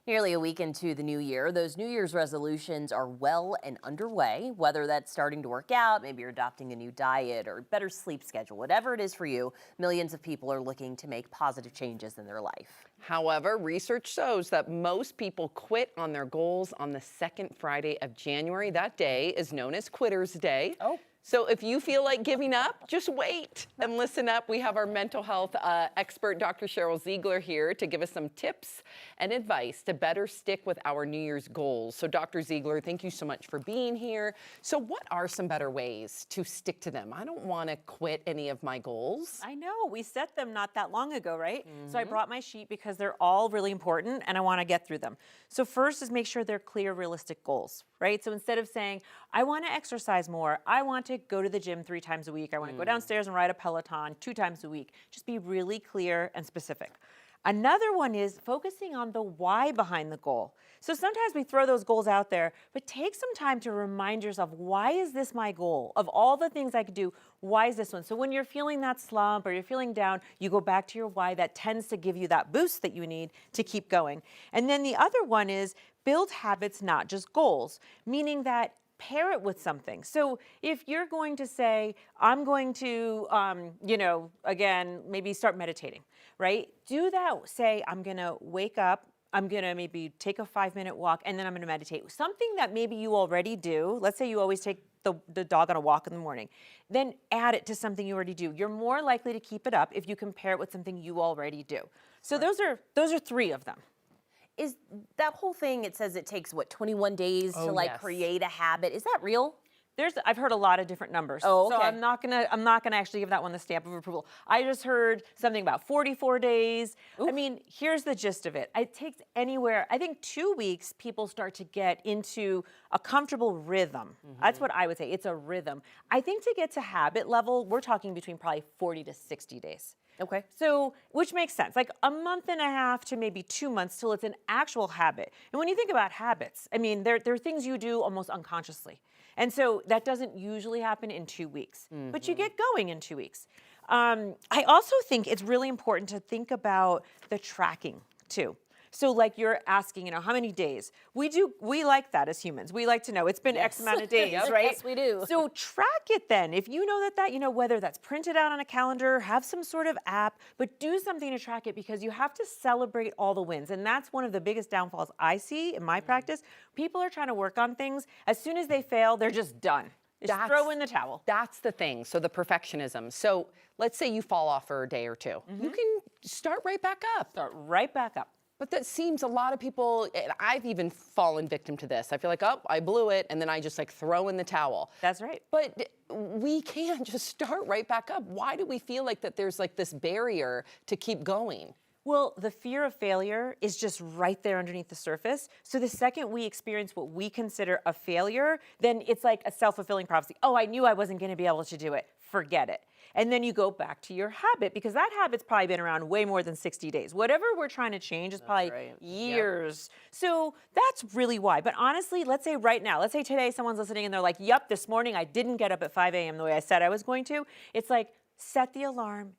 Nearly a week into the new year, those New Year's resolutions are well and underway. Whether that's starting to work out, maybe you're adopting a new diet or better sleep schedule, whatever it is for you, millions of people are looking to make positive changes in their life. However, research shows that most people quit on their goals on the second Friday of January. That day is known as Quitter's Day. Oh. So if you feel like giving up, just wait and listen up. We have our mental health expert, Dr. Cheryl Ziegler, here to give us some tips and advice to better stick with our New Year's goals. So Dr. Ziegler, thank you so much for being here. So what are some better ways to stick to them? I don't want to quit any of my goals. I know, we set them not that long ago, right? So I brought my sheet because they're all really important and I want to get through them. So first is make sure they're clear, realistic goals, right? So instead of saying, I want to exercise more, I want to go to the gym 3 times a week, I want to go downstairs and ride a Peloton 2 times a week, just be really clear and specific. Another one is focusing on the why behind the goal. So sometimes we throw those goals out there, but take some time to remind yourself, why is this my goal? Of all the things I could do, why is this one? So when you're feeling that slump or you're feeling down, you go back to your why. That tends to give you that boost that you need to keep going. And then the other one is build habits, not just goals, meaning that pair it with something. So if you're going to say, I'm going to, again, maybe start meditating, right? Do that. Say, I'm going to wake up, I'm going to maybe take a 5-minute walk, and then I'm going to meditate. Something that maybe you already do. Let's say you always take the dog on a walk in the morning. Then add it to something you already do. You're more likely to keep it up if you compare it with something you already do. So those are 3 of them. Is that whole thing, it says it takes, what, 21 days to yes. create a habit. Is that real? I've heard a lot of different numbers. Oh, okay. So I'm not gonna actually give that one the stamp of approval. I just heard something about 44 days. Oof. I mean, here's the gist of it. It takes anywhere, I think 2 weeks, people start to get into a comfortable rhythm. That's what I would say. It's a rhythm. I think to get to habit level, we're talking between probably 40 to 60 days. Okay. So, which makes sense, like a month and a half to maybe 2 months till it's an actual habit. And when you think about habits, I mean, there are things you do almost unconsciously. And so that doesn't usually happen in 2 weeks, but you get going in 2 weeks. I also think it's really important to think about the tracking too. So like you're asking, how many days? We like that as humans. We like to know it's been X amount of days, right? Yes, we do. So track it then. If you know that, whether that's printed out on a calendar, have some sort of app, but do something to track it because you have to celebrate all the wins. And that's one of the biggest downfalls I see in my practice. People are trying to work on things. As soon as they fail, they're just done. Just throw in the towel. That's the thing. So the perfectionism. So let's say you fall off for a day or 2. You can start right back up. Start right back up. But that seems a lot of people, and I've even fallen victim to this. I feel like, oh, I blew it, and then I just throw in the towel. That's right. But we can't just start right back up. Why do we feel like that there's this barrier to keep going? Well, the fear of failure is just right there underneath the surface. So the second we experience what we consider a failure, then it's like a self-fulfilling prophecy. Oh, I knew I wasn't going to be able to do it. Forget it. And then you go back to your habit because that habit's probably been around way more than 60 days. Whatever we're trying to change is probably years. Yep. So that's really why. But honestly, let's say right now, let's say today someone's listening and they're like, yep, this morning I didn't get up at 5 a.m. the way I said I was going to. It's like, set the alarm,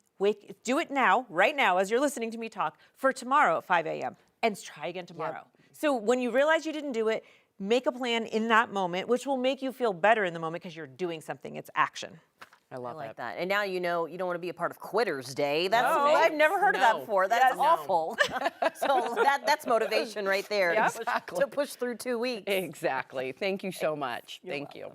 do it now, right now, as you're listening to me talk, for tomorrow at 5 a.m. and try again tomorrow. Yep. So when you realize you didn't do it, make a plan in that moment, which will make you feel better in the moment because you're doing something. It's action. I like that. And now you don't want to be a part of Quitter's Day. I've never heard of that before. That's awful. So that's motivation right there. Exactly. To push through 2 weeks. Exactly. Thank you so much. Thank you.